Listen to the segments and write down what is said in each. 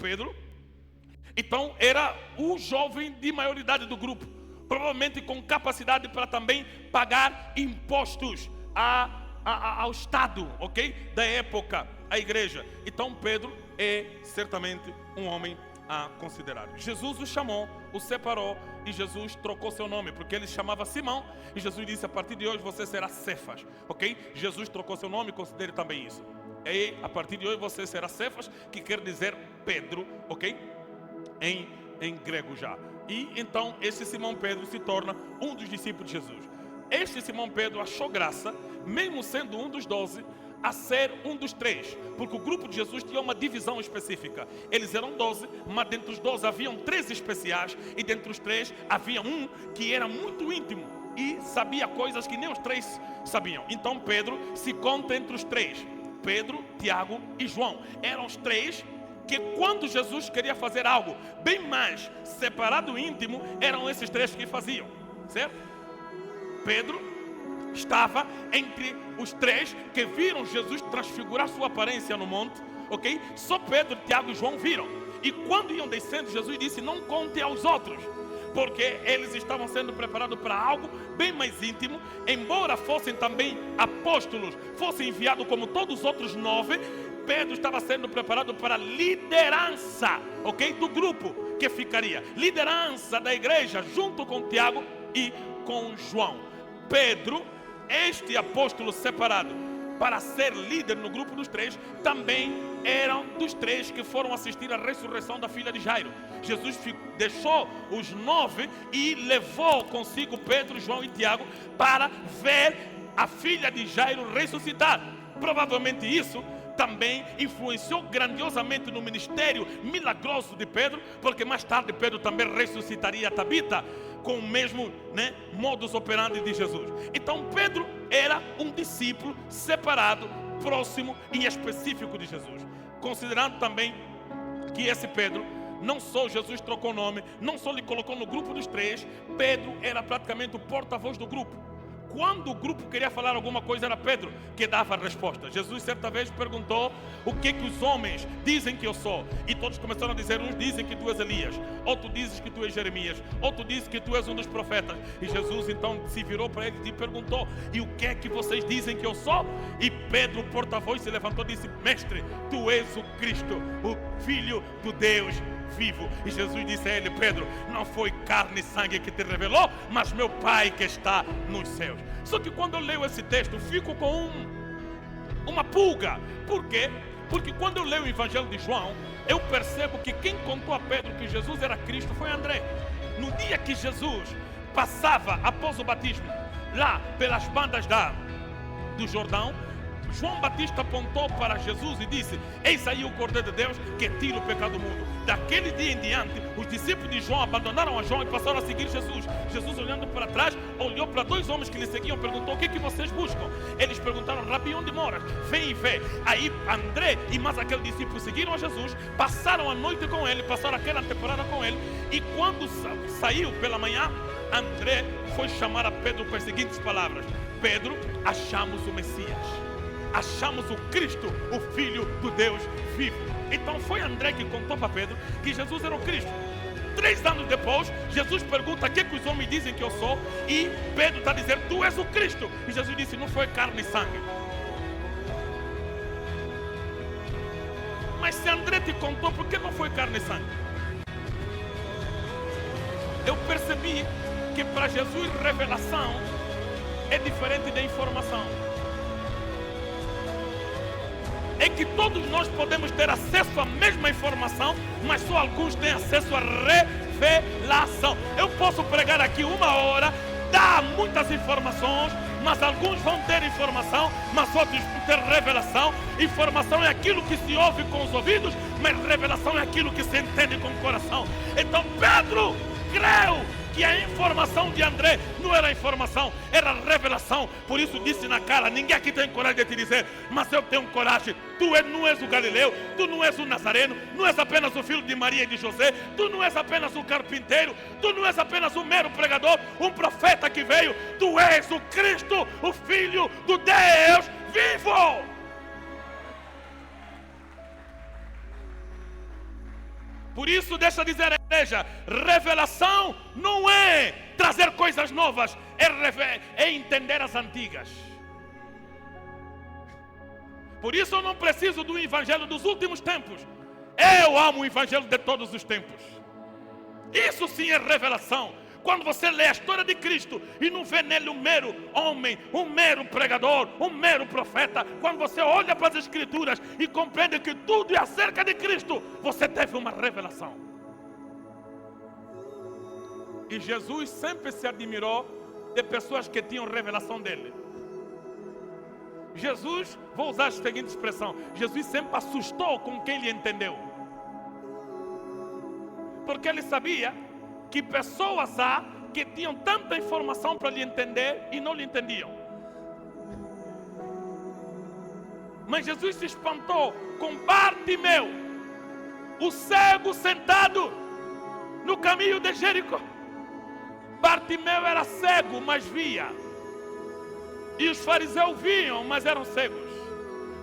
Pedro, então era o jovem de maioridade do grupo, provavelmente com capacidade para também pagar impostos ao Estado, ok? Da época, a igreja. Então Pedro é certamente um homem a considerar. Jesus o chamou, o separou e Jesus trocou seu nome, porque ele chamava Simão e Jesus disse: a partir de hoje você será Cefas, ok? Jesus trocou seu nome, considere também isso. E a partir de hoje você será Cefas, que quer dizer Pedro, ok? Em grego já. E então esse Simão Pedro se torna um dos discípulos de Jesus. Este Simão Pedro achou graça, mesmo sendo um dos 12, a ser um dos 3, porque o grupo de Jesus tinha uma divisão específica. Eles eram 12, mas dentre os 12 haviam 3 especiais, e dentre os 3 havia um que era muito íntimo e sabia coisas que nem os 3 sabiam. Então Pedro se conta entre os 3. Pedro, Tiago e João eram os 3 que, quando Jesus queria fazer algo bem mais separado e íntimo, eram esses 3 que faziam, certo? Pedro estava entre os 3 que viram Jesus transfigurar sua aparência no monte, ok? Só Pedro, Tiago e João viram. E quando iam descendo, Jesus disse: não conte aos outros, porque eles estavam sendo preparados para algo bem mais íntimo. Embora fossem também apóstolos, fossem enviados como todos os outros 9, Pedro estava sendo preparado para a liderança, ok? Do grupo que ficaria, liderança da igreja, junto com Tiago e com João. Pedro, este apóstolo separado para ser líder no grupo dos 3, também eram dos 3 que foram assistir à ressurreição da filha de Jairo. Jesus deixou os 9 e levou consigo Pedro, João e Tiago para ver a filha de Jairo ressuscitar. Provavelmente isso também influenciou grandiosamente no ministério milagroso de Pedro, porque mais tarde Pedro também ressuscitaria Tabita com o mesmo modus operandi de Jesus. Então Pedro era um discípulo separado, próximo e específico de Jesus. Considerando também que esse Pedro, não só Jesus trocou o nome, não só lhe colocou no grupo dos 3, Pedro era praticamente o porta-voz do grupo. Quando o grupo queria falar alguma coisa, era Pedro que dava a resposta. Jesus certa vez perguntou: o que os homens dizem que eu sou? E todos começaram a dizer: uns dizem que tu és Elias, outros dizem que tu és Jeremias, outro diz que tu és um dos profetas. E Jesus então se virou para eles e perguntou: e o que é que vocês dizem que eu sou? E Pedro, o porta-voz, se levantou e disse: mestre, tu és o Cristo, o Filho do Deus vivo. E Jesus disse a ele: Pedro, não foi carne e sangue que te revelou, mas meu Pai que está nos céus. Só que quando eu leio esse texto, fico com uma pulga. Por quê? Porque quando eu leio o Evangelho de João, eu percebo que quem contou a Pedro que Jesus era Cristo foi André. No dia que Jesus passava após o batismo lá pelas bandas do Jordão, João Batista apontou para Jesus e disse: eis aí o Cordeiro de Deus que tira o pecado do mundo. Daquele dia em diante, os discípulos de João abandonaram a João e passaram a seguir Jesus. Jesus, olhando para trás, olhou para 2 homens que lhe seguiam e perguntou: o que vocês buscam? Eles perguntaram: Rabi, onde moras? Vem e vê. Aí André e mais aquele discípulo seguiram a Jesus, passaram a noite com ele, passaram aquela temporada com ele. E quando saiu pela manhã, André foi chamar a Pedro com as seguintes palavras: Pedro, achamos o Messias, achamos o Cristo, o Filho do Deus vivo. Então foi André que contou para Pedro que Jesus era o Cristo. 3 anos depois, Jesus pergunta: o que os homens dizem que eu sou? E Pedro está dizendo: tu és o Cristo. E Jesus disse: não foi carne e sangue. Mas se André te contou, por que não foi carne e sangue? Eu percebi que para Jesus revelação é diferente da informação. É que todos nós podemos ter acesso à mesma informação, mas só alguns têm acesso à revelação. Eu posso pregar aqui 1 hora, dar muitas informações, mas alguns vão ter informação, mas outros vão ter revelação. Informação é aquilo que se ouve com os ouvidos, mas revelação é aquilo que se entende com o coração. Então Pedro creu que a informação de André não era informação, era revelação. Por isso disse na cara: ninguém aqui tem coragem de te dizer, mas eu tenho coragem. Tu não és o Galileu, tu não és o Nazareno, não és apenas o filho de Maria e de José, tu não és apenas o carpinteiro, tu não és apenas um mero pregador, um profeta que veio. Tu és o Cristo, o Filho do Deus vivo. Por isso, deixa eu dizer à igreja, revelação não é trazer coisas novas, é entender as antigas. Por isso eu não preciso do evangelho dos últimos tempos. Eu amo o evangelho de todos os tempos. Isso sim é revelação. Quando você lê a história de Cristo e não vê nele um mero homem, um mero pregador, um mero profeta, quando você olha para as Escrituras e compreende que tudo é acerca de Cristo, você teve uma revelação. E Jesus sempre se admirou de pessoas que tinham revelação dele. Jesus, vou usar a seguinte expressão, Jesus sempre assustou com quem ele entendeu. Porque ele sabia que pessoas há que tinham tanta informação para lhe entender e não lhe entendiam. Mas Jesus se espantou com Bartimeu, o cego sentado no caminho de Jericó. Bartimeu era cego, mas via. E os fariseus viam, mas eram cegos.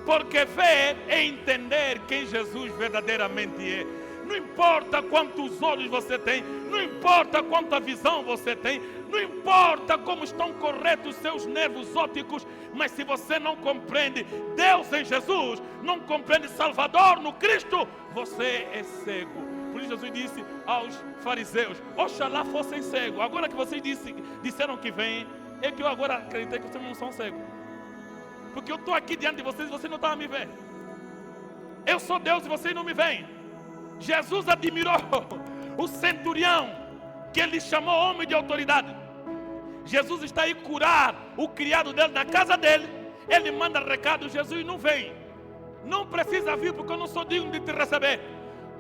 Porque ver é entender quem Jesus verdadeiramente é. Não importa quantos olhos você tem, não importa quanta visão você tem, não importa como estão corretos os seus nervos ópticos, mas se você não compreende Deus em Jesus, não compreende Salvador no Cristo, você é cego. Por isso Jesus disse aos fariseus, oxalá fossem cegos. Agora que vocês disseram que vêm, é que eu agora acreditei que vocês não são cegos. Porque eu estou aqui diante de vocês e vocês não estão a me ver. Eu sou Deus e vocês não me veem. Jesus admirou o centurião, que ele chamou homem de autoridade. Jesus está aí curar o criado dele na casa dele. Ele manda recado, Jesus não vem. Não precisa vir porque eu não sou digno de te receber.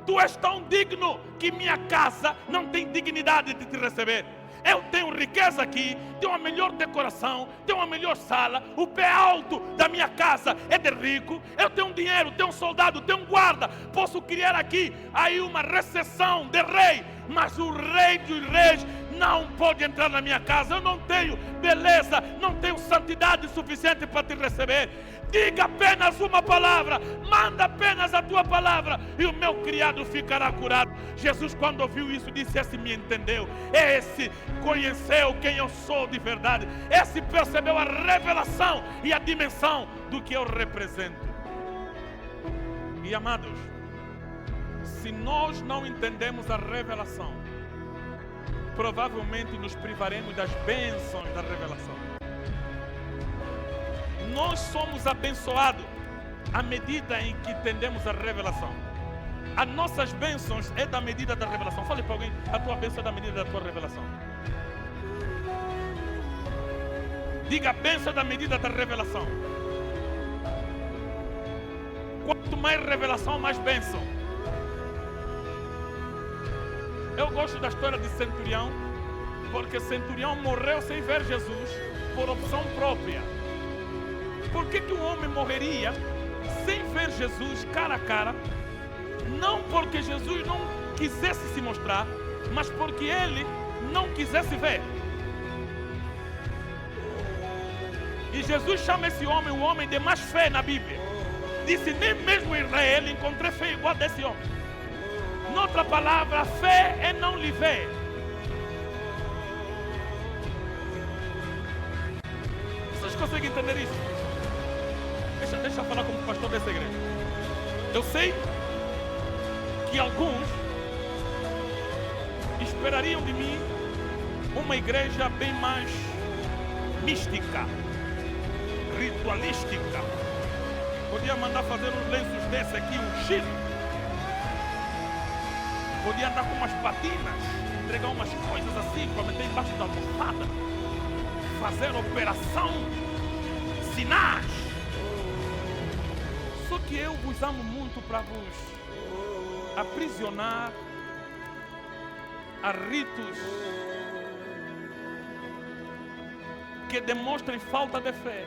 Tu és tão digno que minha casa não tem dignidade de te receber. Eu tenho riqueza aqui, tenho a melhor decoração, tenho a melhor sala, o pé alto da minha casa é de rico, eu tenho dinheiro, tenho um soldado, tenho um guarda, posso criar aqui aí uma recepção de rei, mas o rei dos reis não pode entrar na minha casa. Eu não tenho beleza, não tenho santidade suficiente para te receber. Diga apenas uma palavra, manda apenas a tua palavra e o meu criado ficará curado. Jesus, quando ouviu isso, disse: esse me entendeu, esse conheceu quem eu sou de verdade, esse percebeu a revelação e a dimensão do que eu represento. E amados, se nós não entendemos a revelação, provavelmente nos privaremos das bênçãos da revelação. Nós somos abençoados à medida em que entendemos a revelação. As nossas bênçãos é da medida da revelação. Fale para alguém, a tua bênção é da medida da tua revelação. Diga, a bênção é da medida da revelação. Quanto mais revelação, mais bênção. Eu gosto da história de Centurião, porque Centurião morreu sem ver Jesus por opção própria. Por que um homem morreria sem ver Jesus cara a cara? Não porque Jesus não quisesse se mostrar, mas porque ele não quisesse ver. E Jesus chama esse homem o homem de mais fé na Bíblia. Disse: nem mesmo em Israel encontrei fé igual desse homem. Noutra palavra, fé é não lhe ver. Vocês conseguem entender isso? Deixa eu falar como pastor dessa igreja. Eu sei que alguns esperariam de mim uma igreja bem mais mística, ritualística. Podia mandar fazer uns lenços desse aqui, um chile. Podia andar com umas patinas, entregar umas coisas assim para meter embaixo da almofada, fazer operação sinais. Só que eu vos amo muito para vos aprisionar a ritos que demonstrem falta de fé.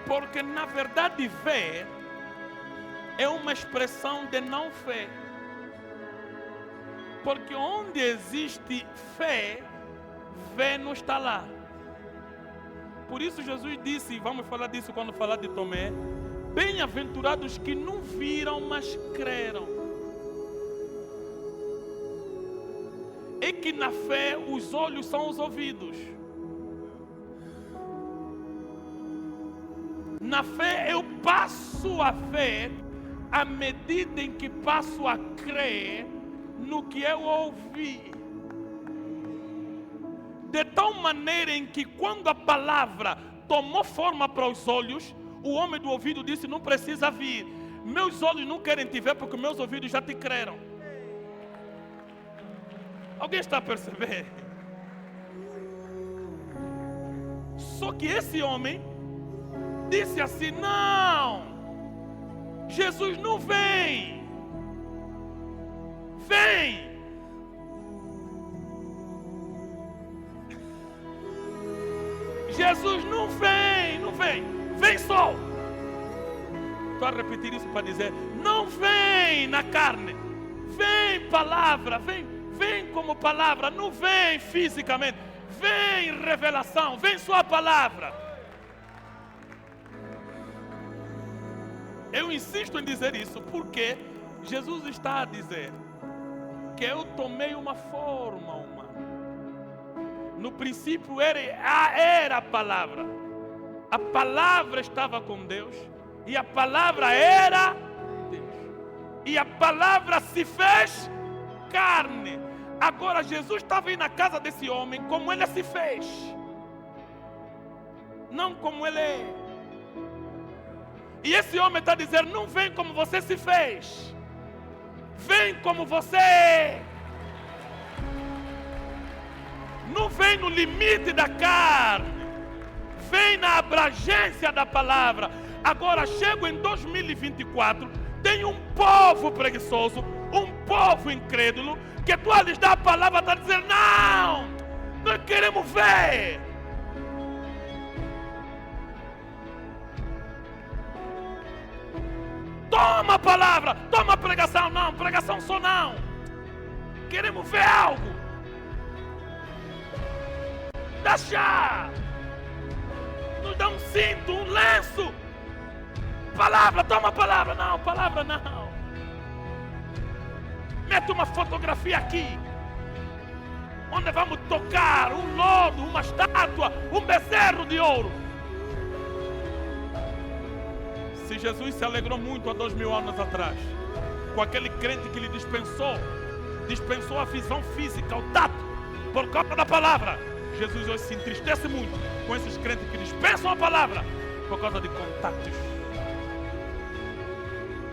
Porque na verdade fé é uma expressão de não fé. Porque onde existe fé, fé não está lá. Por isso Jesus disse, e vamos falar disso quando falar de Tomé: Bem-aventurados que não viram, mas creram. É que na fé os olhos são os ouvidos. Na fé eu passo a ver à medida em que passo a crer no que eu ouvi. De tal maneira em que quando a palavra tomou forma para os olhos, o homem do ouvido disse: não precisa vir. Meus olhos não querem te ver porque meus ouvidos já te creram. Alguém está a perceber? Só que esse homem disse assim: não, Jesus não vem. Vem. Jesus não vem, não vem. Vem só. Estou a repetir isso para dizer: não vem na carne. Vem palavra, vem como palavra. Não vem fisicamente. Vem revelação, vem só a palavra. Eu insisto em dizer isso porque Jesus está a dizer que eu tomei uma forma humana. No princípio era a palavra. A palavra estava com Deus e a palavra era Deus. E a palavra se fez carne. Agora Jesus estava aí na casa desse homem como ele se fez, não como ele é. E esse homem está dizendo: não vem como você se fez, vem como você é. Não vem no limite da carne, vem na abrangência da palavra. Agora chego em 2024, tem um povo preguiçoso, um povo incrédulo, que tu lhes dá a palavra, está dizendo: não, nós queremos ver. Toma a palavra, toma a pregação. Não, pregação só não. Queremos ver algo. Dá chá. Nos dá um cinto, um lenço. Palavra, toma a palavra. Não, palavra não. Mete uma fotografia aqui, onde vamos tocar um lodo, uma estátua, um bezerro de ouro. Se Jesus se alegrou muito há 2000 anos atrás com aquele crente que lhe dispensou a visão física, o tato, por causa da palavra, Jesus hoje se entristece muito com esses crentes que dispensam a palavra por causa de contatos,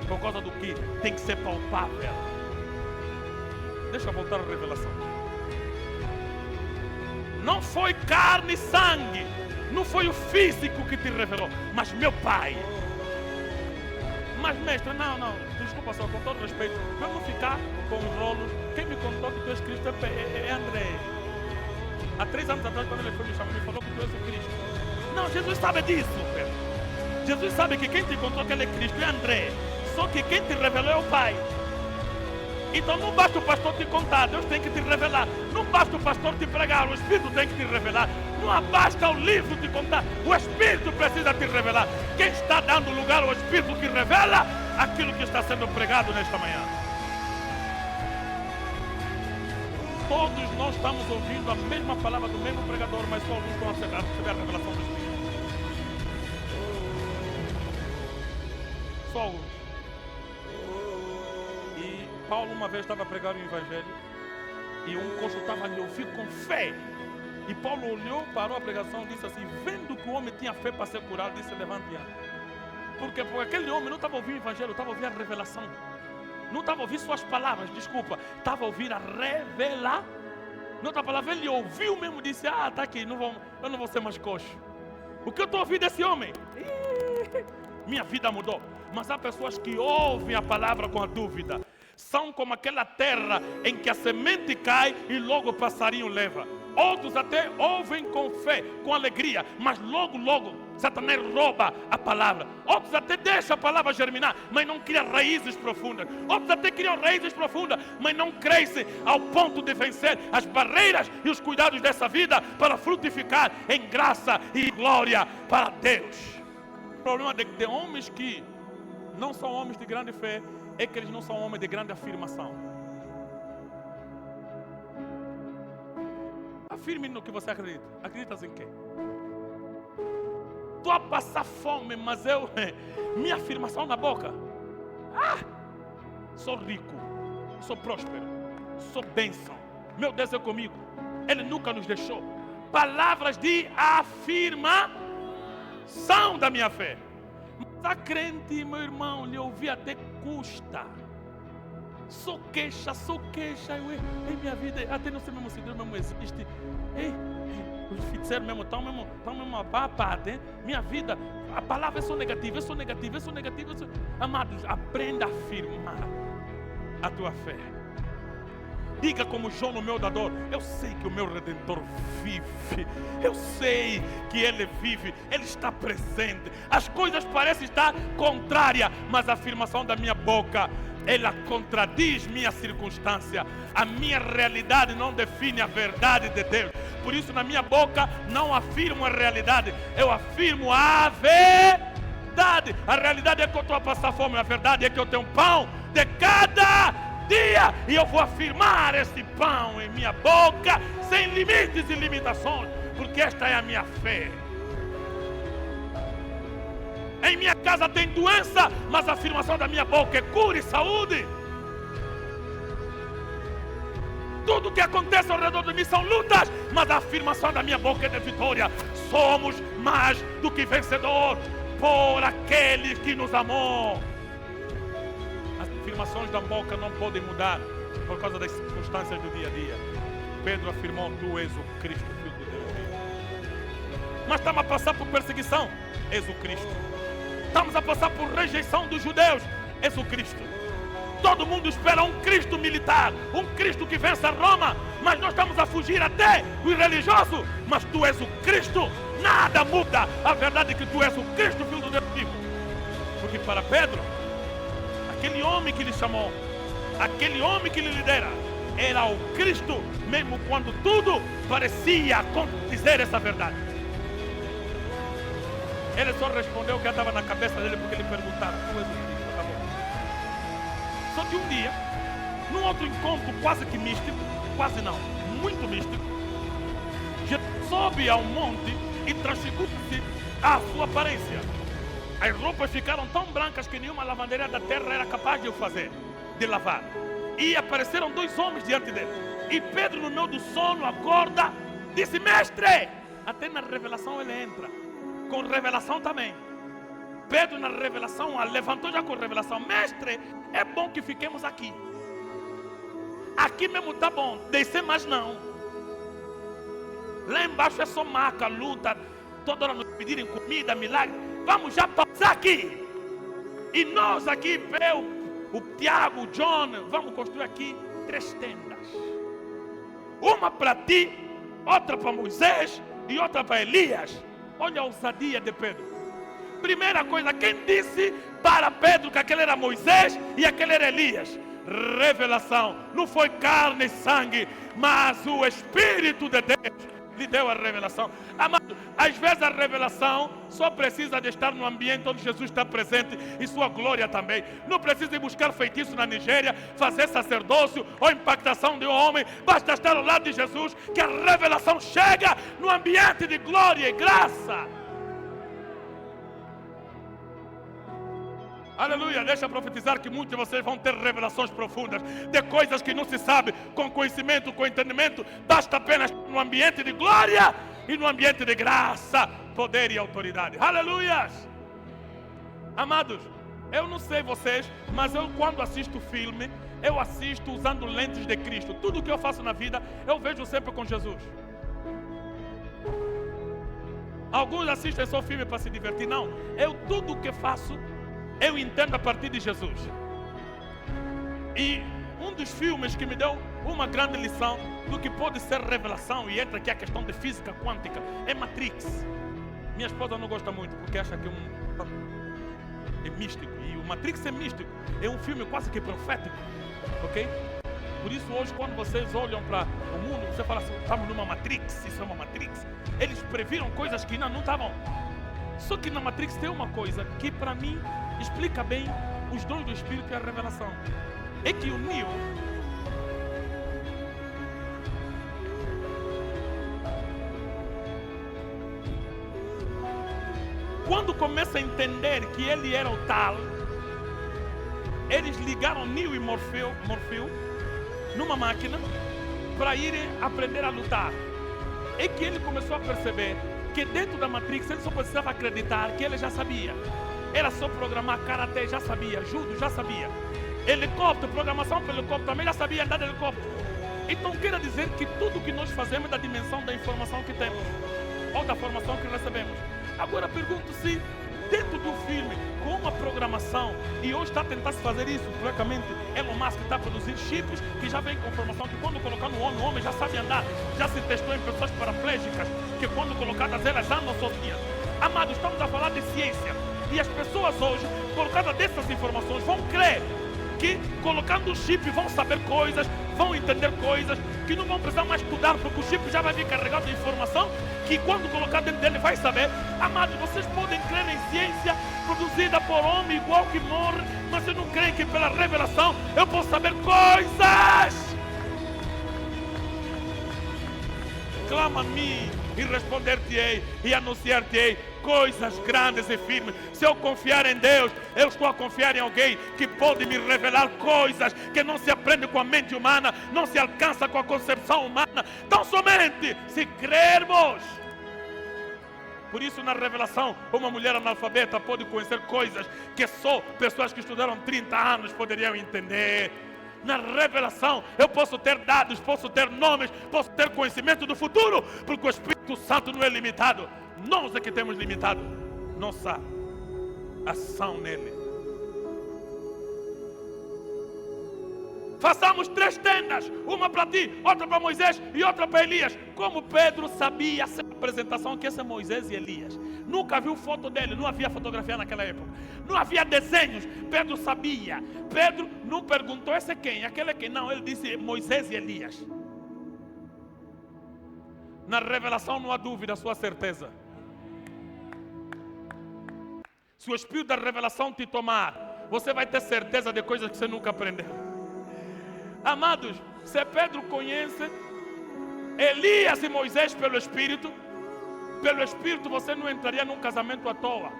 por causa do que tem que ser palpável. Deixa eu voltar à revelação. Não foi carne e sangue, não foi o físico que te revelou, mas meu Pai. Mas mestre, não, desculpa só, com todo respeito, vamos ficar com os rolos. Quem me contou que tu és Cristo é André. Há 3 anos atrás, quando ele foi me chamar, me falou que tu és o Cristo. Não, Jesus sabe disso, Pedro. Jesus sabe que quem te contou que ele é Cristo é André. Só que quem te revelou é o Pai. Então não basta o pastor te contar, Deus tem que te revelar. Não basta o pastor te pregar, o Espírito tem que te revelar. Não basta o livro te contar, o Espírito precisa te revelar. Quem está dando lugar ao Espírito que revela aquilo que está sendo pregado nesta manhã? Todos nós estamos ouvindo a mesma palavra do mesmo pregador, mas só alguns vão receber a revelação do Espírito. Só alguns. Paulo uma vez estava pregando o Evangelho e um coxo estava a lhe ouvir com fé. E Paulo olhou, parou a pregação e disse assim: vendo que o homem tinha fé para ser curado, disse: levante e ande. Porque aquele homem não estava ouvindo o Evangelho, estava ouvindo a revelação. Não estava ouvindo suas palavras, desculpa, estava ouvindo a revelar. Não outra palavra, ele ouviu mesmo e disse: ah, está aqui, eu não vou ser mais coxo. O que eu estou ouvindo desse homem? Minha vida mudou. Mas há pessoas que ouvem a palavra com a dúvida. São como aquela terra em que a semente cai e logo o passarinho leva. Outros até ouvem com fé, com alegria, mas logo Satanás rouba a palavra. Outros até deixam a palavra germinar, mas não criam raízes profundas. Outros até criam raízes profundas, mas não crescem ao ponto de vencer as barreiras e os cuidados dessa vida para frutificar em graça e glória para Deus. O problema é que tem homens que não são homens de grande fé é que eles não são homens de grande afirmação. Afirme no que você acredita. Acreditas em quê? Estou a passar fome, mas minha afirmação na boca: sou rico, sou próspero, sou bênção, meu Deus é comigo, Ele nunca nos deixou. Palavras de afirmação da minha fé. Mas a crente, meu irmão, lhe ouvir até custa. Sou queixa, em minha vida, até não sei mesmo se Deus mesmo existe. Os feiticeiros mesmo estão mesmo a parte, hein? Minha vida, a palavra é só negativa, Amados, aprenda a afirmar a tua fé. Diga como João no meu dador: eu sei que o meu Redentor vive, eu sei que Ele vive, Ele está presente. As coisas parecem estar contrárias, mas a afirmação da minha boca, ela contradiz minha circunstância. A minha realidade não define a verdade de Deus. Por isso na minha boca não afirmo a realidade, eu afirmo a verdade. A realidade é que eu estou a passar fome, a verdade é que eu tenho pão de cada dia, e eu vou afirmar esse pão em minha boca, sem limites e limitações, porque esta é a minha fé. Em minha casa tem doença, mas a afirmação da minha boca é cura e saúde. Tudo que acontece ao redor de mim são lutas, mas a afirmação da minha boca é de vitória. Somos mais do que vencedor por aquele que nos amou. As afirmações da boca não podem mudar por causa das circunstâncias do dia a dia. Pedro afirmou: tu és o Cristo, Filho de Deus vivo. Mas estamos a passar por perseguição, és o Cristo. Estamos a passar por rejeição dos judeus, és o Cristo. Todo mundo espera um Cristo militar, um Cristo que vença Roma, mas nós estamos a fugir até o religioso. Mas tu és o Cristo, nada muda. A verdade é que tu és o Cristo, Filho do Deus vivo. Porque para Pedro, aquele homem que lhe chamou, aquele homem que lhe lidera, era o Cristo, mesmo quando tudo parecia dizer essa verdade. Ele só respondeu o que estava na cabeça dele, porque lhe perguntaram: tu és o Cristo, acabou. Só que um dia, num outro encontro quase que místico, quase não, muito místico, Jesus sobe ao monte e transfigura-se a sua aparência. As roupas ficaram tão brancas que nenhuma lavanderia da terra era capaz de o fazer, de lavar. E apareceram dois homens diante dele. E Pedro, no meio do sono, acorda, disse: mestre! Até na revelação ele entra, com revelação também. Pedro na revelação, levantou já com revelação: mestre, é bom que fiquemos aqui. Aqui mesmo tá bom, descer mais não. Lá embaixo é só maca, luta, toda hora nos pedirem comida, milagre. Vamos já passar aqui. E nós aqui, eu, o Tiago, o John, vamos construir aqui 3 tendas. Uma para ti, outra para Moisés e outra para Elias. Olha a ousadia de Pedro. Primeira coisa, quem disse para Pedro que aquele era Moisés e aquele era Elias? Revelação. Não foi carne e sangue, mas o Espírito de Deus lhe deu a revelação. Amado, às vezes a revelação só precisa de estar no ambiente onde Jesus está presente e sua glória também. Não precisa de buscar feitiço na Nigéria, fazer sacerdócio ou impactação de um homem. Basta estar ao lado de Jesus que a revelação chega no ambiente de glória e graça. Aleluia, deixa eu profetizar que muitos de vocês vão ter revelações profundas de coisas que não se sabe, com conhecimento, com entendimento. Basta apenas no ambiente de glória e no ambiente de graça, poder e autoridade. Aleluias! Amados, eu não sei vocês, mas eu quando assisto filme, eu assisto usando lentes de Cristo. Tudo que eu faço na vida, eu vejo sempre com Jesus. Alguns assistem só filme para se divertir. Não, tudo o que faço, eu entendo a partir de Jesus. E um dos filmes que me deu uma grande lição do que pode ser revelação, e entra aqui a questão de física quântica, é Matrix. Minha esposa não gosta muito porque acha que é místico. E o Matrix é místico, é um filme quase que profético, ok? Por isso hoje quando vocês olham para o mundo, você fala assim: estamos numa Matrix, isso é uma Matrix. Eles previram coisas que ainda não estavam. Só que na Matrix tem uma coisa que para mim explica bem os dons do Espírito e a revelação. É que o Neo quando começa a entender que ele era o tal, eles ligaram Neo e Morfeu numa máquina para irem aprender a lutar. É que ele começou a perceber que dentro da Matrix ele só precisava acreditar que ele já sabia. Era só programar karatê, já sabia, judo, já sabia. Helicóptero, programação para helicóptero, também já sabia andar de helicóptero. Então quer dizer que tudo que nós fazemos é da dimensão da informação que temos, ou da formação que recebemos. Agora pergunto se dentro do filme, com uma programação, e hoje está a tentar se fazer isso, francamente, Elon Musk está a produzir chips que já vem com informação que quando colocar no homem, o homem já sabe andar, já se testou em pessoas paraplégicas, que quando colocadas elas andam sozinhas. Amados, estamos a falar de ciência, e as pessoas hoje, por causa dessas informações, vão crer que colocando o chip vão saber coisas, vão entender coisas, que não vão precisar mais estudar, porque o chip já vai vir carregado de informação, que quando colocar dentro dele vai saber. Amados, vocês podem crer em ciência produzida por homem igual que morre, mas vocês não creem que pela revelação eu posso saber coisas? Clama a mim e responder-te-ei e anunciar-te-ei coisas grandes e firmes. Se eu confiar em Deus, eu estou a confiar em alguém que pode me revelar coisas que não se aprende com a mente humana, não se alcança com a concepção humana, tão somente se crermos. Por isso, na revelação, uma mulher analfabeta pode conhecer coisas que só pessoas que estudaram 30 anos poderiam entender. Na revelação, eu posso ter dados, posso ter nomes, posso ter conhecimento do futuro, porque o Espírito Santo não é limitado. Nós é que temos limitado nossa ação nele. Façamos 3 tendas, uma para ti, outra para Moisés e outra para Elias. Como Pedro sabia sem apresentação que esse é Moisés e Elias. Nunca viu foto dele, não havia fotografia naquela época. Não havia desenhos, Pedro sabia. Pedro não perguntou esse é quem, aquele é quem. Não, ele disse Moisés e Elias. Na revelação não há dúvida, sua certeza. Se o Espírito da revelação te tomar, você vai ter certeza de coisas que você nunca aprendeu. Amados, se Pedro conhece Elias e Moisés pelo Espírito você não entraria num casamento à toa.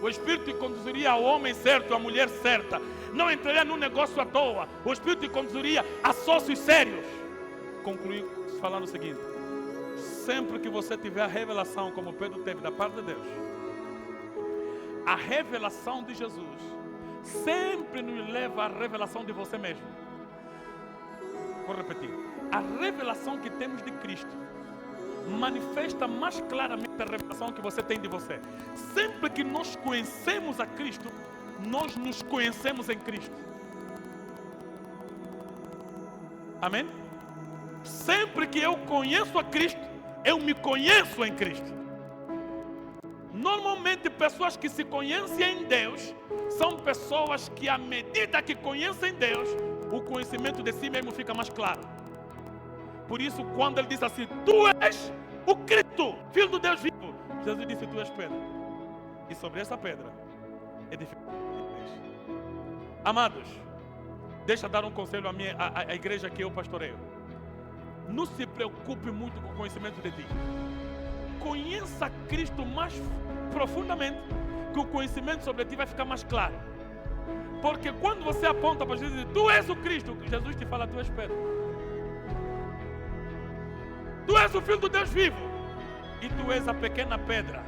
O Espírito te conduziria ao homem certo, à mulher certa. Não entraria num negócio à toa. O Espírito te conduziria a sócios sérios. Concluí falando o seguinte: sempre que você tiver a revelação, como Pedro teve da parte de Deus, a revelação de Jesus sempre nos leva à revelação de você mesmo. Vou repetir. A revelação que temos de Cristo manifesta mais claramente a revelação que você tem de você. Sempre que nós conhecemos a Cristo, nós nos conhecemos em Cristo. Amém? Sempre que eu conheço a Cristo, eu me conheço em Cristo. Normalmente pessoas que se conhecem em Deus são pessoas que, à medida que conhecem Deus, o conhecimento de si mesmo fica mais claro. Por isso, quando ele diz assim: tu és o Cristo, Filho do Deus vivo, Jesus disse: tu és pedra, e sobre essa pedra edificarei a igreja. Amados, deixa eu dar um conselho à igreja que eu pastoreio. Não se preocupe muito com o conhecimento de ti. Conheça Cristo mais profundamente, que o conhecimento sobre ti vai ficar mais claro. Porque quando você aponta para Jesus e diz: tu és o Cristo, Jesus te fala: tu és pedra. Tu és o Filho do Deus vivo, e tu és a pequena pedra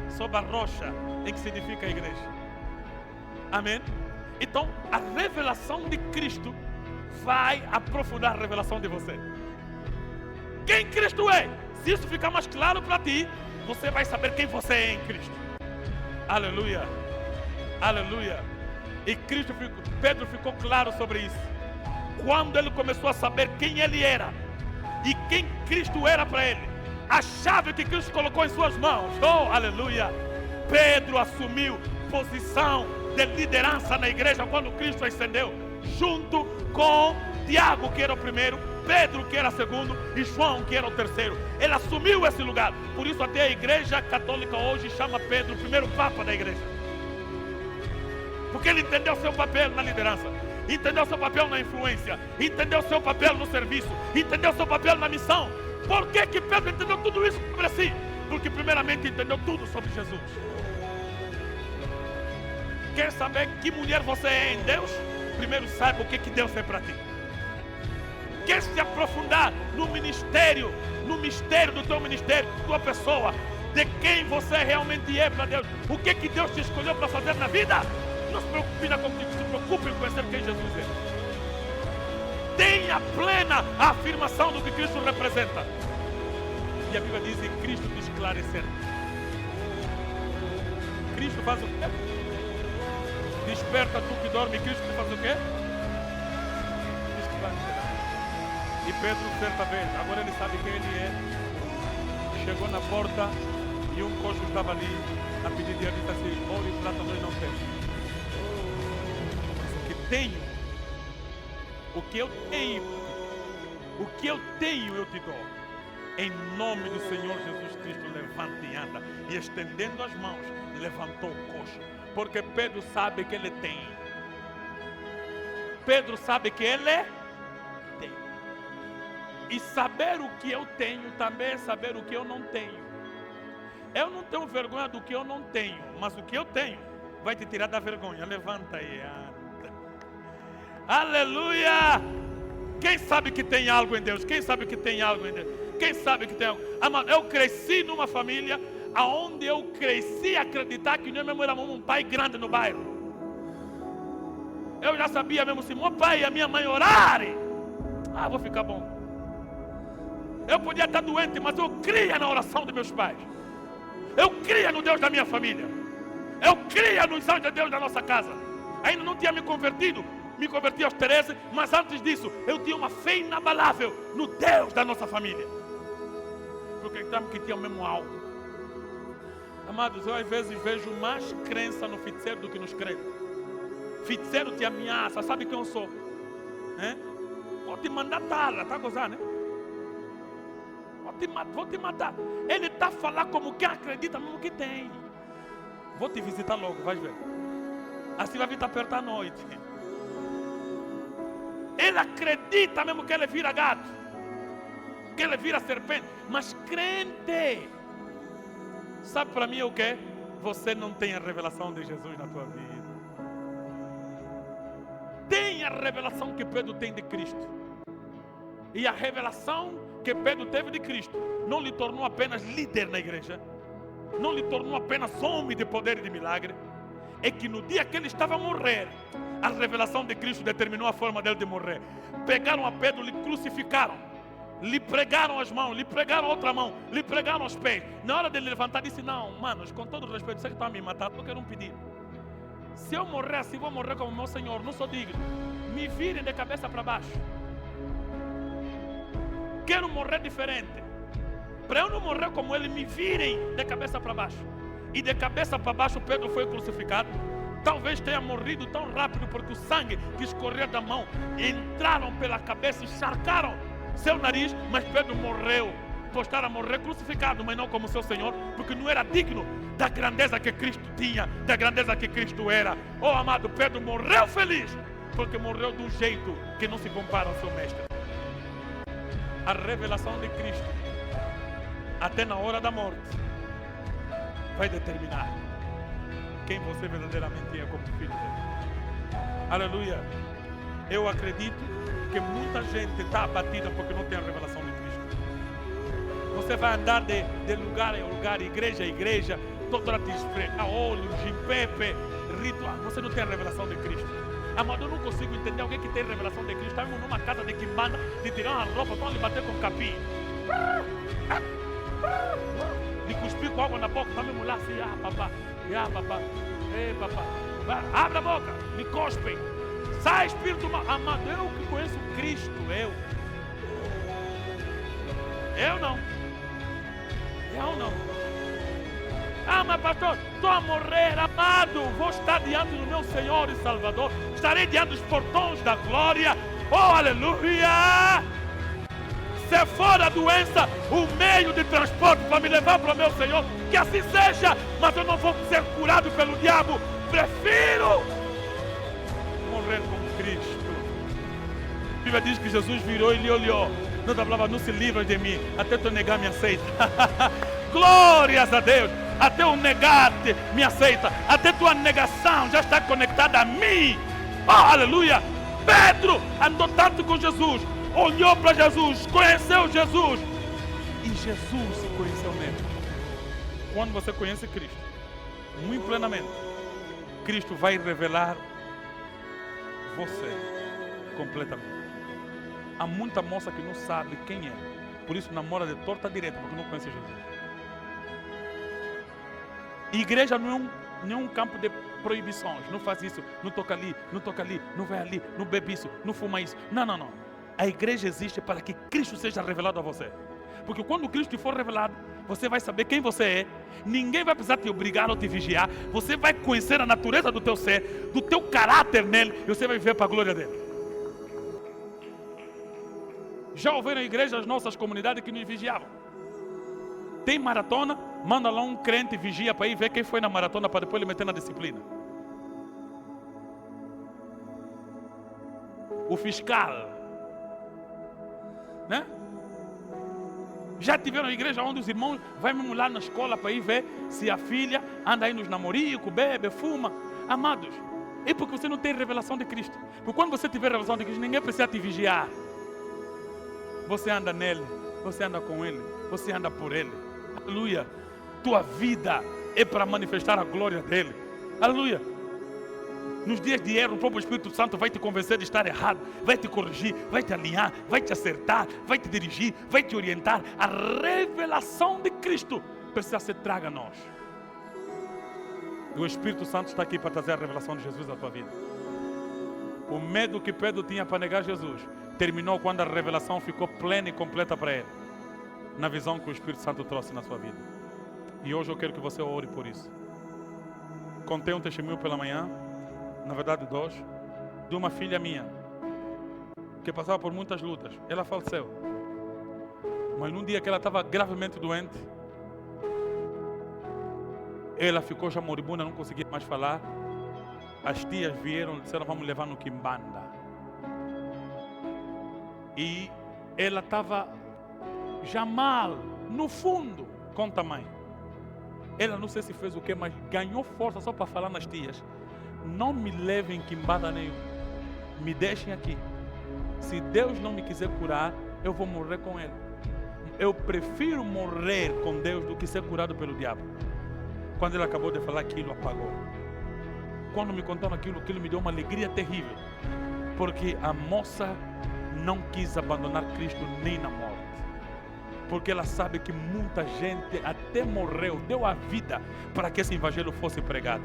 sobre a rocha em que se edifica a igreja. Amém? Então, a revelação de Cristo vai aprofundar a revelação de você. Quem Cristo é? Se isso ficar mais claro para ti, você vai saber quem você é em Cristo. Aleluia, aleluia. E Pedro ficou claro sobre isso. Quando ele começou a saber quem ele era e quem Cristo era para ele, a chave que Cristo colocou em suas mãos, oh aleluia, Pedro assumiu posição de liderança na igreja quando Cristo ascendeu, junto com Tiago, que era o primeiro, Pedro que era segundo e João que era o terceiro. Ele assumiu esse lugar. Por isso até a igreja católica hoje chama Pedro o primeiro papa da igreja. Porque ele entendeu seu papel na liderança, entendeu seu papel na influência, entendeu seu papel no serviço, entendeu seu papel na missão. Por que que Pedro entendeu tudo isso sobre si? Porque primeiramente entendeu tudo sobre Jesus. Quer saber que mulher você é em Deus? Primeiro saiba o que Deus é para ti. Quer se aprofundar no ministério, no mistério do teu ministério, da tua pessoa, de quem você realmente é para Deus, o que Deus te escolheu para fazer na vida? Não se preocupe contigo, se preocupe em conhecer quem Jesus é. Tenha plena afirmação do que Cristo representa. E a Bíblia diz em Cristo te esclarecer. Cristo faz o quê? Desperta tu que dorme, Cristo te faz o quê? Esclarecer. E Pedro, certa vez, agora ele sabe quem ele é. Chegou na porta e um coxo estava ali a pedir dinheiro e disse assim: ouro e prata nós não temos. Tenho, o que eu tenho eu te dou. Em nome do Senhor Jesus Cristo, levanta e anda. E estendendo as mãos, levantou o coxo. Porque Pedro sabe que ele tem. Pedro sabe que ele tem. E saber o que eu tenho também é saber o que eu não tenho. Eu não tenho vergonha do que eu não tenho, mas o que eu tenho vai te tirar da vergonha. Levanta e anda. Aleluia! Quem sabe que tem algo em Deus? Quem sabe que tem algo em Deus? Quem sabe que tem algo? Amado, eu cresci numa família onde eu cresci a acreditar que eu mesmo era um pai grande no bairro. Eu já sabia mesmo, se meu pai e a minha mãe orarem, vou ficar bom. Eu podia estar doente, mas eu cria na oração dos meus pais. Eu cria no Deus da minha família. Eu cria nos anjos de Deus da nossa casa. Ainda não tinha me convertido. Me converti aos 13, mas antes disso eu tinha uma fé inabalável no Deus da nossa família, porque acreditamos que tinha o mesmo algo. Amados, eu às vezes vejo mais crença no feiticeiro do que nos crentes. Feiticeiro te ameaça, sabe quem eu sou? Vou te mandar tala, tá gozando, né? Vou te matar. Ele está a falar como quem acredita mesmo que tem. Vou te visitar logo, vai ver. Assim vai vir te apertar à noite. Ele acredita mesmo que ele vira gato, que ele vira serpente, mas crente. Sabe para mim o que? Você não tem a revelação de Jesus na tua vida. Tem a revelação que Pedro tem de Cristo. E a revelação que Pedro teve de Cristo não lhe tornou apenas líder na igreja, não lhe tornou apenas homem de poder e de milagre. É que no dia que ele estava a morrer, a revelação de Cristo determinou a forma dele de morrer. Pegaram a Pedro, lhe crucificaram, lhe pregaram as mãos, lhe pregaram outra mão, lhe pregaram os pés. Na hora dele levantar, disse: não, manos, com todo respeito, você que está a me matar, eu quero um pedido. Se eu morrer assim, vou morrer como meu Senhor, não sou digno. Me virem de cabeça para baixo. Quero morrer diferente. Para eu não morrer como ele, me virem de cabeça para baixo. E de cabeça para baixo Pedro foi crucificado. Talvez tenha morrido tão rápido porque o sangue que escorria da mão entraram pela cabeça e encharcaram seu nariz, mas Pedro morreu. Por estar a morrer crucificado, mas não como seu Senhor, porque não era digno da grandeza que Cristo tinha, da grandeza que Cristo era. Oh amado, Pedro morreu feliz, porque morreu de um jeito que não se compara ao seu mestre. A revelação de Cristo, até na hora da morte, vai determinar quem você verdadeiramente é como filho dele. Aleluia. Eu acredito que muita gente está abatida porque não tem a revelação de Cristo. Você vai andar de lugar em lugar, igreja a igreja, toda hora te esfregar olhos, jimpepe, ritual. Você não tem a revelação de Cristo. Amado, eu não consigo entender alguém que tem revelação de Cristo. Estamos numa casa de quimbanda, de tirar uma roupa, vão lhe bater com capim. De cuspir com água na boca, está mesmo lá assim, papá, papá, ei papá, abre a boca, me cospem, sai espírito mal. Amado, eu que conheço Cristo, eu não. Mas pastor, estou a morrer, amado, vou estar diante do meu Senhor e Salvador, estarei diante dos portões da glória, oh aleluia, Se for a doença o meio de transporte para me levar para o meu Senhor, que assim seja, mas eu não vou ser curado pelo diabo. Prefiro morrer com Cristo. A Bíblia diz que Jesus virou e lhe olhou. Não falava, não se livra de mim, até tu negar me aceita. Glórias a Deus. Até eu negar-te me aceita. Até tua negação já está conectada a mim. Oh, aleluia. Pedro andou tanto com Jesus, olhou para Jesus, conheceu Jesus, e Jesus conheceu nele. Quando você conhece Cristo muito plenamente, Cristo vai revelar você completamente. Há muita moça que não sabe quem é, por isso namora de torta direita, porque não conhece Jesus. Igreja não é um campo de proibições. Não faz isso, não toca ali, não toca ali, não vai ali, não bebe isso, não fuma isso. Não, não, não. A igreja existe para que Cristo seja revelado a você. Porque quando Cristo for revelado, você vai saber quem você é. Ninguém vai precisar te obrigar ou te vigiar. Você vai conhecer a natureza do teu ser, do teu caráter nele, e você vai viver para a glória dele. Já houveram igrejas nas nossas comunidades que nos vigiavam. Tem maratona, manda lá um crente vigia para ir ver quem foi na maratona, para depois ele meter na disciplina. O fiscal, né? Já tiveram igreja onde os irmãos vão lá na escola para ir ver se a filha anda aí nos namoricos, bebe, fuma. Amados, é porque você não tem revelação de Cristo. Porque quando você tiver revelação de Cristo, ninguém precisa te vigiar. Você anda nele, você anda com ele, você anda por ele. Aleluia. Tua vida é para manifestar a glória dele. Aleluia. Nos dias de erro, o próprio Espírito Santo vai te convencer de estar errado, vai te corrigir, vai te alinhar, vai te acertar, vai te dirigir, vai te orientar. A revelação de Cristo precisa ser traga a nós. E o Espírito Santo está aqui para trazer a revelação de Jesus à tua vida. O medo que Pedro tinha para negar Jesus terminou quando a revelação ficou plena e completa para ele, na visão que o Espírito Santo trouxe na sua vida. E hoje eu quero que você ore por isso. Contei um testemunho pela manhã, na verdade 2, de uma filha minha que passava por muitas lutas. Ela faleceu, mas num dia que ela estava gravemente doente, ela ficou já moribunda, não conseguia mais falar. As tias vieram e disseram, vamos levar no Quimbanda. E ela estava já mal, no fundo, conta a mãe. Ela não sei se fez o que, mas ganhou força só para falar nas tias. Não me levem quimbada nenhum, me deixem aqui. Se Deus não me quiser curar, eu vou morrer com ele. Eu prefiro morrer com Deus do que ser curado pelo diabo. Quando ele acabou de falar, aquilo apagou. Quando me contaram aquilo me deu uma alegria terrível, porque a moça não quis abandonar Cristo nem na morte, porque ela sabe que muita gente até morreu, deu a vida para que esse evangelho fosse pregado,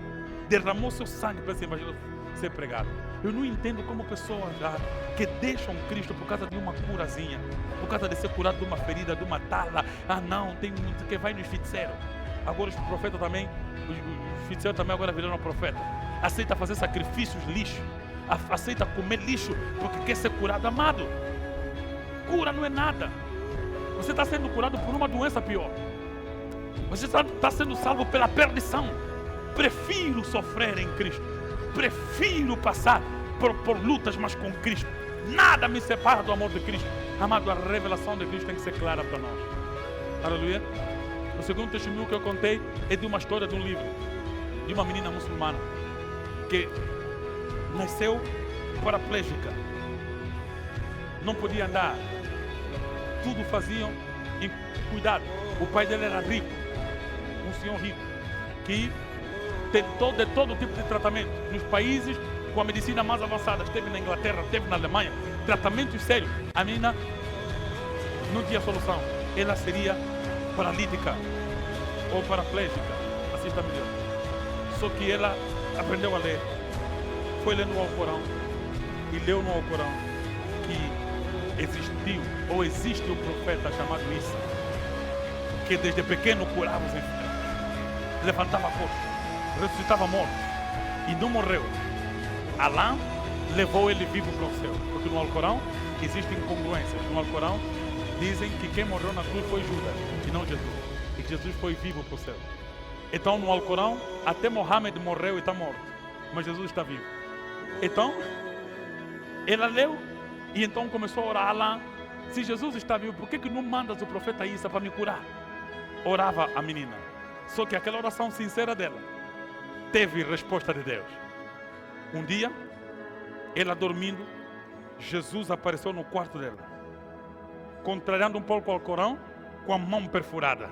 derramou seu sangue para esse evangelho ser pregado. Eu não entendo como pessoas que deixam Cristo por causa de uma curazinha, por causa de ser curado de uma ferida, de uma tala. Ah não, tem muito que vai nos feiticeiros. Agora os profetas também, os feiticeiros também agora viraram profeta. Aceita fazer sacrifícios lixo, aceita comer lixo porque quer ser curado. Amado, cura não é nada. Você está sendo curado por uma doença pior. Você está sendo salvo pela perdição. Prefiro sofrer em Cristo. Prefiro passar por lutas, mas com Cristo. Nada me separa do amor de Cristo. Amado, a revelação de Cristo tem que ser clara para nós. Aleluia. O segundo testemunho que eu contei é de uma história de um livro, de uma menina muçulmana que nasceu paraplégica, não podia andar, tudo faziam em cuidado. O pai dele era rico, um senhor rico, que tentou de todo tipo de tratamento nos países com a medicina mais avançada. Esteve na Inglaterra, esteve na Alemanha, tratamentos sérios. A menina não tinha solução. Ela seria paralítica ou paraplégica, assim está melhor. Só que ela aprendeu a ler, foi ler no Alcorão e leu no Alcorão que existiu ou existe um profeta chamado Isa, que desde pequeno curava os enfermos, levantava corpos, ressuscitava mortos e não morreu. Alá levou ele vivo para o céu, porque no Alcorão existem incongruências. No Alcorão Dizem que quem morreu na cruz foi Judas e não Jesus. E Jesus foi vivo para o céu. Então no Alcorão, até Mohammed morreu e está morto. Mas Jesus está vivo. Então, ela leu e então começou a orar lá. Se Jesus está vivo, por que não mandas o profeta Isa para me curar? Orava a menina. Só que aquela oração sincera dela teve resposta de Deus. Um dia, ela dormindo, Jesus apareceu no quarto dela, contrariando um pouco o Alcorão, com a mão perfurada.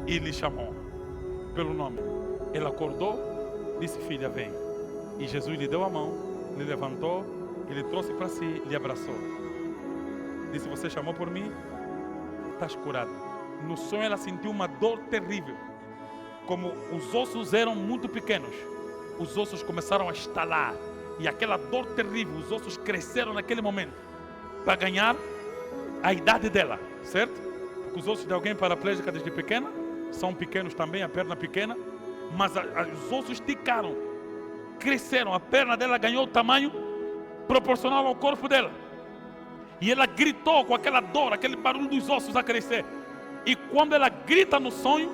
E lhe chamou pelo nome. Ela acordou, disse: filha, vem. E Jesus lhe deu a mão, lhe levantou, ele trouxe para si, lhe abraçou. Disse: você chamou por mim, estás curado. No sonho ela sentiu uma dor terrível. Como os ossos eram muito pequenos, os ossos começaram a estalar. E aquela dor terrível, os ossos cresceram naquele momento, para ganhar a idade dela, certo? Porque os ossos de alguém paraplégica desde pequena são pequenos também, a perna pequena. Mas os ossos esticaram, cresceram, a perna dela ganhou o tamanho proporcional ao corpo dela. E ela gritou com aquela dor, aquele barulho dos ossos a crescer. E quando ela grita no sonho,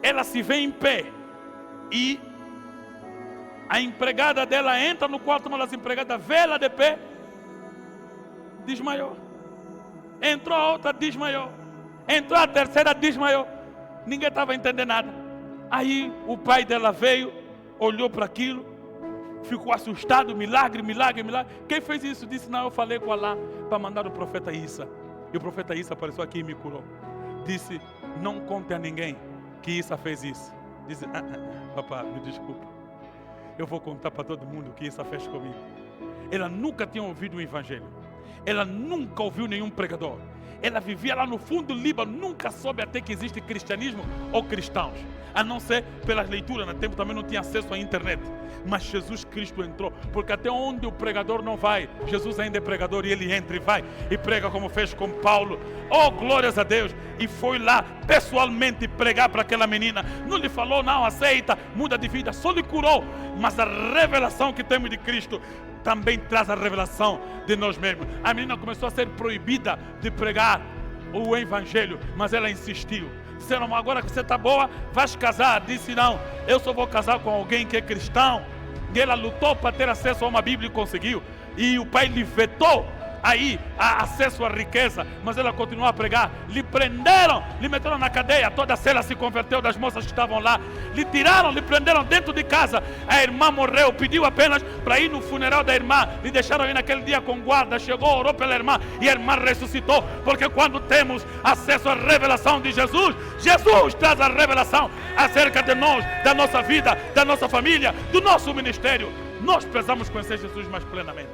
ela se vê em pé. E a empregada dela entra no quarto, uma das empregadas vê ela de pé, desmaiou. Entrou a outra, desmaiou. Entrou a terceira, desmaiou. Ninguém estava entendendo nada. Aí o pai dela veio, olhou para aquilo, ficou assustado, milagre, milagre, milagre. Quem fez isso? Disse: não, eu falei com Allah para mandar o profeta Isa. E o profeta Isa apareceu aqui e me curou. Disse: não conte a ninguém que Isa fez isso. Disse: papá, me desculpa, eu vou contar para todo mundo o que Isa fez comigo. Ela nunca tinha ouvido o evangelho. Ela nunca ouviu nenhum pregador. Ela vivia lá no fundo do Líbano, nunca soube até que existe cristianismo ou cristãos, a não ser pelas leituras. No tempo também não tinha acesso à internet. Mas Jesus Cristo entrou, porque até onde o pregador não vai, Jesus ainda é pregador, e ele entra e vai e prega, como fez com Paulo. Oh, glórias a Deus! E foi lá pessoalmente pregar para aquela menina. Não lhe falou: não, aceita, muda de vida, só lhe curou. Mas a revelação que temos de Cristo também traz a revelação de nós mesmos. A menina começou a ser proibida de pregar o evangelho, mas ela insistiu. Disseram: agora que você está boa, vais casar. Disse: não, eu só vou casar com alguém que é cristão. E ela lutou para ter acesso a uma Bíblia e conseguiu. E o pai lhe vetou aí acesso à riqueza, mas ela continuou a pregar. Lhe prenderam, lhe meteram na cadeia. Toda a cela se converteu das moças que estavam lá. Lhe tiraram, lhe prenderam dentro de casa. A irmã morreu, pediu apenas para ir no funeral da irmã. Lhe deixaram ir naquele dia com guarda. Chegou, orou pela irmã e a irmã ressuscitou. Porque quando temos acesso à revelação de Jesus, Jesus traz a revelação acerca de nós, da nossa vida, da nossa família, do nosso ministério. Nós precisamos conhecer Jesus mais plenamente.